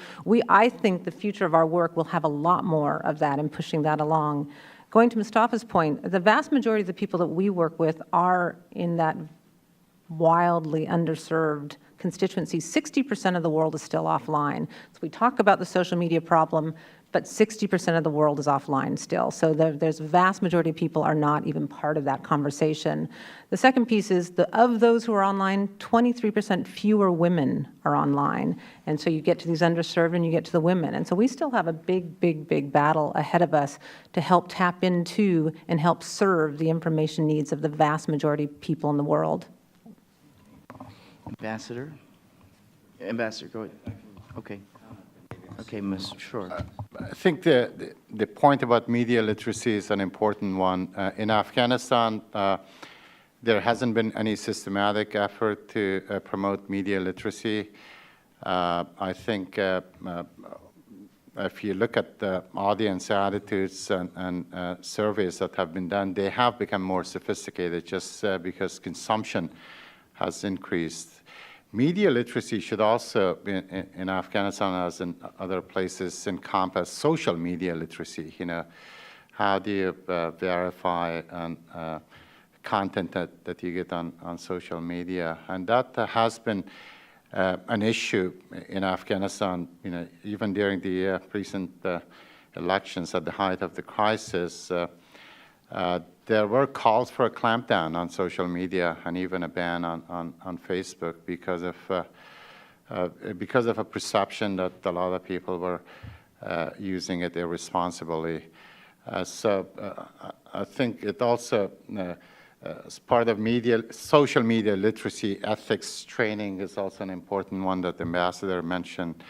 I think the future of our work will have a lot more of that and pushing that along. Going to Mustafa's point, the vast majority of the people that we work with are in that wildly underserved constituency. 60% of the world is still offline. So we talk about the social media problem, but 60% of the world is offline still. So there's a vast majority of people are not even part of that conversation. The second piece is, of those who are online, 23% fewer women are online. And so you get to these underserved and you get to the women. And so we still have a big, big, big battle ahead of us to help tap into and help serve the information needs of the vast majority of people in the world. Ambassador, go ahead. Okay. Okay, sure. I think the point about media literacy is an important one. In Afghanistan, there hasn't been any systematic effort to promote media literacy. I think if you look at the audience attitudes and surveys that have been done, they have become more sophisticated just because consumption has increased. Media literacy should also, in Afghanistan as in other places, encompass social media literacy. You know, how do you verify and content that you get on social media? And that has been an issue in Afghanistan, you know, even during the recent elections at the height of the crisis. There were calls for a clampdown on social media and even a ban on Facebook because of a perception that a lot of people were using it irresponsibly. So I think it also as part of social media literacy, ethics training is also an important one that the ambassador mentioned.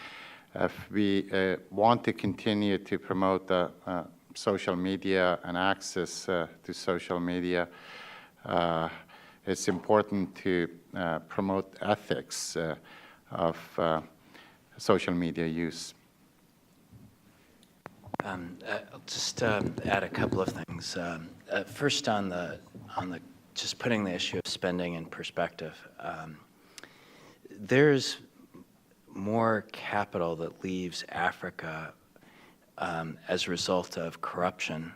If we want to continue to promote social media and access to social media, it's important to promote ethics of social media use. I'll just add a couple of things. First, on the just putting the issue of spending in perspective. There's more capital that leaves Africa as a result of corruption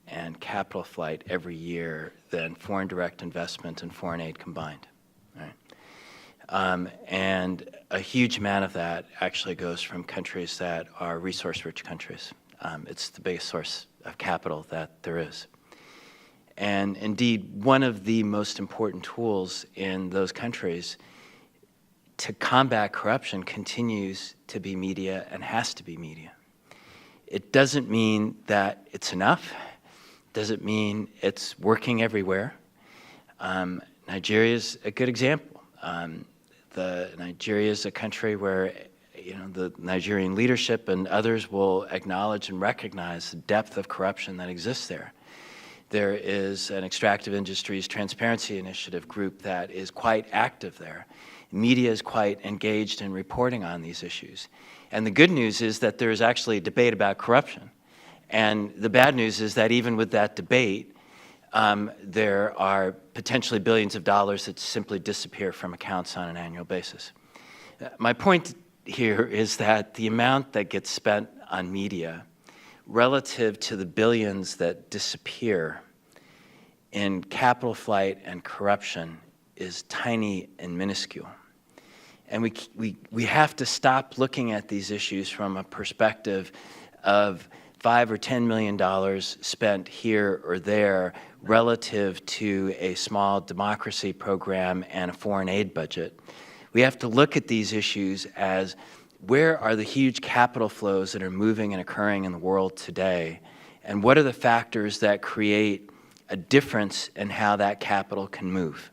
and capital flight every year than foreign direct investment and foreign aid combined. Right? And a huge amount of that actually goes from countries that are resource-rich countries. It's the biggest source of capital that there is. And indeed, one of the most important tools in those countries to combat corruption continues to be media and has to be media. It doesn't mean that it's enough. Doesn't mean it's working everywhere. Nigeria is a good example. Nigeria is a country where the Nigerian leadership and others will acknowledge and recognize the depth of corruption that exists there. There is an extractive industries transparency initiative group that is quite active there. Media is quite engaged in reporting on these issues. And the good news is that there is actually a debate about corruption. And the bad news is that even with that debate, there are potentially billions of dollars that simply disappear from accounts on an annual basis. My point here is that the amount that gets spent on media relative to the billions that disappear in capital flight and corruption is tiny and minuscule. And we have to stop looking at these issues from a perspective of $5 or $10 million spent here or there relative to a small democracy program and a foreign aid budget. We have to look at these issues as where are the huge capital flows that are moving and occurring in the world today, and what are the factors that create a difference in how that capital can move.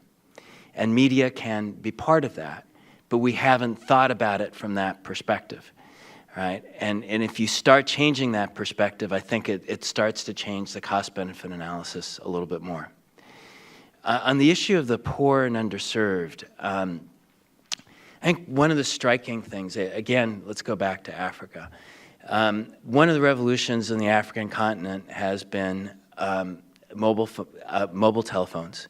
And media can be part of that, but we haven't thought about it from that perspective. Right? And if you start changing that perspective, I think it starts to change the cost-benefit analysis a little bit more. On the issue of the poor and underserved, I think one of the striking things, again, let's go back to Africa. One of the revolutions in the African continent has been mobile telephones.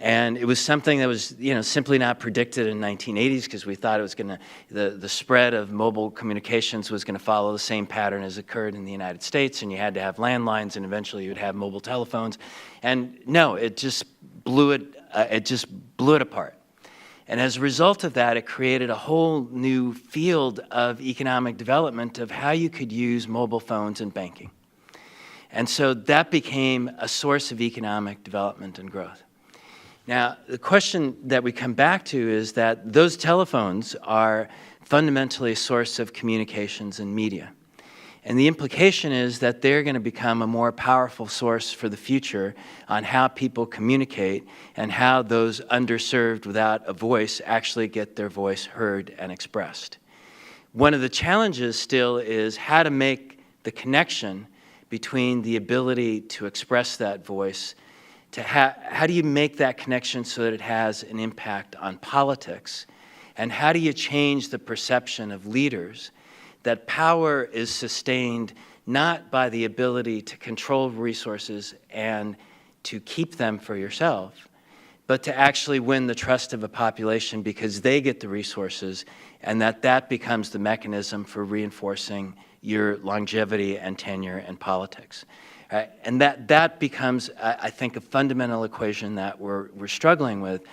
And it was something that was, simply not predicted in the 1980s because we thought it was going to, the spread of mobile communications was going to follow the same pattern as occurred in the United States, and you had to have landlines, and eventually you'd have mobile telephones. And no, it just blew it apart. And as a result of that, it created a whole new field of economic development of how you could use mobile phones in banking. And so that became a source of economic development and growth. Now, the question that we come back to is that those telephones are fundamentally a source of communications and media. And the implication is that they're going to become a more powerful source for the future on how people communicate and how those underserved without a voice actually get their voice heard and expressed. One of the challenges still is how to make the connection between the ability to express that voice how do you make that connection so that it has an impact on politics? And how do you change the perception of leaders that power is sustained not by the ability to control resources and to keep them for yourself, but to actually win the trust of a population because they get the resources, and that becomes the mechanism for reinforcing your longevity and tenure in politics. And that becomes, I think, a fundamental equation that we're struggling with.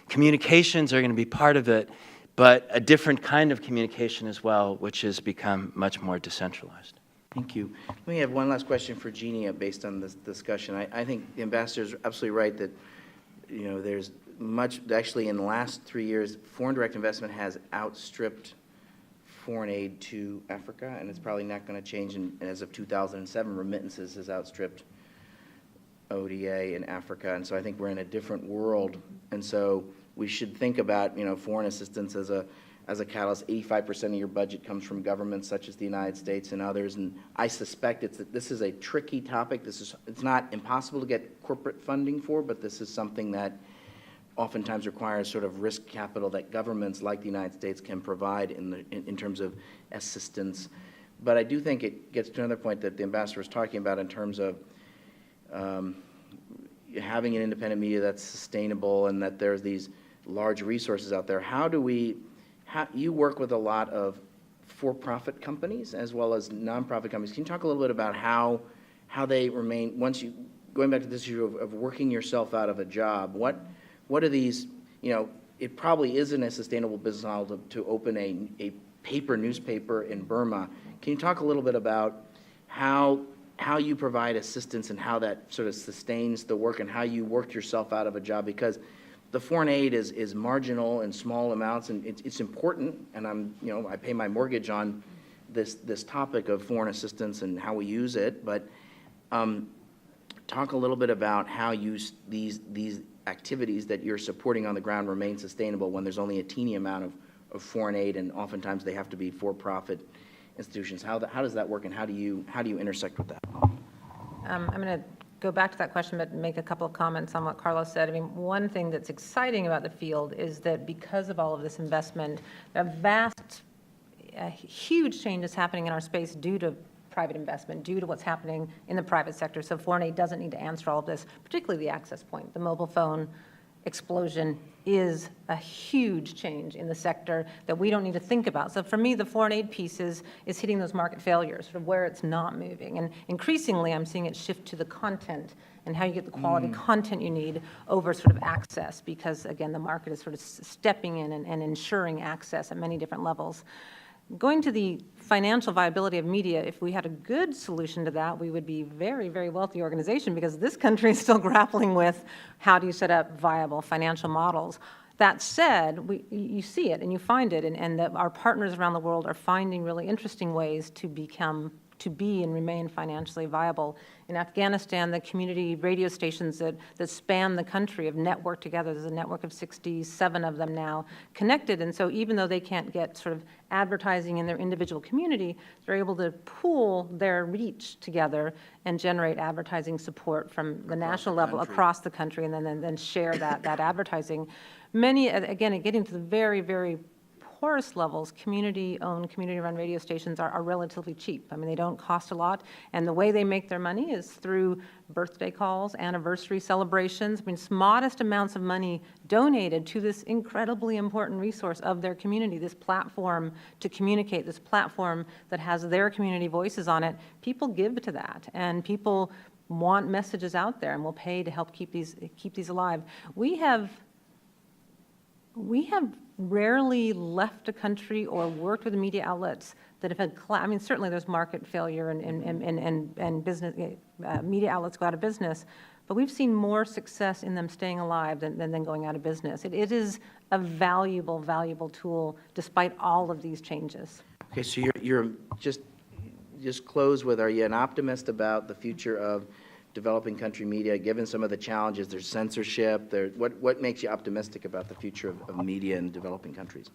Communications are going to be part of it, but a different kind of communication as well, which has become much more decentralized. Thank you. Let me have one last question for Jeanne based on this discussion. I think the ambassador is absolutely right that, you know, there's much, actually in the last 3 years, foreign direct investment has outstripped foreign aid to Africa, and it's probably not going to change. As of 2007, remittances has outstripped ODA in Africa, and so I think we're in a different world. And so we should think about, you know, foreign assistance as a catalyst. 85% of your budget comes from governments such as the United States and others, and I suspect this is a tricky topic. It's not impossible to get corporate funding for, but this is something that oftentimes requires sort of risk capital that governments like the United States can provide in terms of assistance. But I do think it gets to another point that the ambassador was talking about in terms of having an independent media that's sustainable and that there's these large resources out there. You work with a lot of for-profit companies as well as nonprofit companies. Can you talk a little bit about how they remain, going back to this issue of working yourself out of a job, what are these, you know, it probably isn't a sustainable business model to open a paper newspaper in Burma. Can you talk a little bit about how you provide assistance and how that sort of sustains the work and how you worked yourself out of a job? Because the foreign aid is marginal and small amounts, and it's important, and I pay my mortgage on this topic of foreign assistance and how we use it, but talk a little bit about how these activities that you're supporting on the ground remain sustainable when there's only a teeny amount of foreign aid, and oftentimes they have to be for-profit institutions. How does that work, and how do you intersect with that? I'm going to go back to that question, but make a couple of comments on what Carlos said. I mean, one thing that's exciting about the field is that because of all of this investment, huge changes happening in our space due to private investment, due to what's happening in the private sector. So foreign aid doesn't need to answer all of this, particularly the access point. The mobile phone explosion is a huge change in the sector that we don't need to think about. So for me, the foreign aid piece is hitting those market failures, sort of where it's not moving. And increasingly, I'm seeing it shift to the content and how you get the quality content you need over sort of access, because, again, the market is sort of stepping in and ensuring access at many different levels. Going to the financial viability of media, if we had a good solution to that, we would be a very, very wealthy organization, because this country is still grappling with how do you set up viable financial models. That said, you see it and you find it, and our partners around the world are finding really interesting ways to be and remain financially viable. In Afghanistan, the community radio stations that span the country have networked together. There's a network of 67 of them now connected, and so even though they can't get sort of advertising in their individual community, they're able to pool their reach together and generate advertising support from the national level across the country, and then share that advertising. Many, again, getting to the very, very poorest levels, community-owned, community-run radio stations are relatively cheap. I mean, they don't cost a lot, and the way they make their money is through birthday calls, anniversary celebrations. I mean, it's modest amounts of money donated to this incredibly important resource of their community, this platform to communicate, this platform that has their community voices on it. People give to that, and people want messages out there and will pay to help keep these alive. We have rarely left a country or worked with media outlets that have had, I mean, certainly there's market failure and business, media outlets go out of business, but we've seen more success in them staying alive than going out of business. It is a valuable, valuable tool despite all of these changes. Okay, so you're just close with, are you an optimist about the future of developing country media, given some of the challenges? There's censorship. What makes you optimistic about the future of media in developing countries?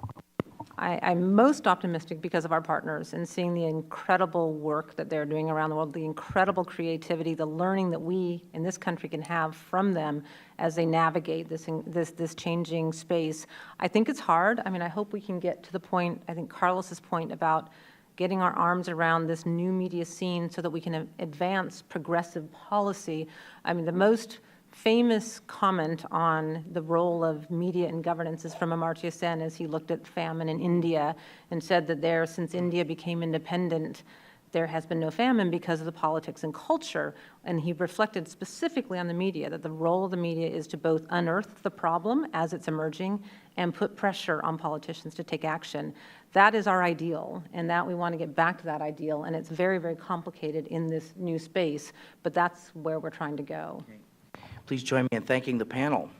I'm most optimistic because of our partners and seeing the incredible work that they're doing around the world, the incredible creativity, the learning that we in this country can have from them as they navigate this changing space. I think it's hard. I mean, I hope we can get to the point, I think Carlos's point about getting our arms around this new media scene so that we can advance progressive policy. I mean, the most famous comment on the role of media and governance is from Amartya Sen as he looked at famine in India and said that since India became independent, there has been no famine because of the politics and culture. And he reflected specifically on the media, that the role of the media is to both unearth the problem as it's emerging and put pressure on politicians to take action. That is our ideal, and that we want to get back to that ideal. And it's very, very complicated in this new space, but that's where we're trying to go. Please join me in thanking the panel.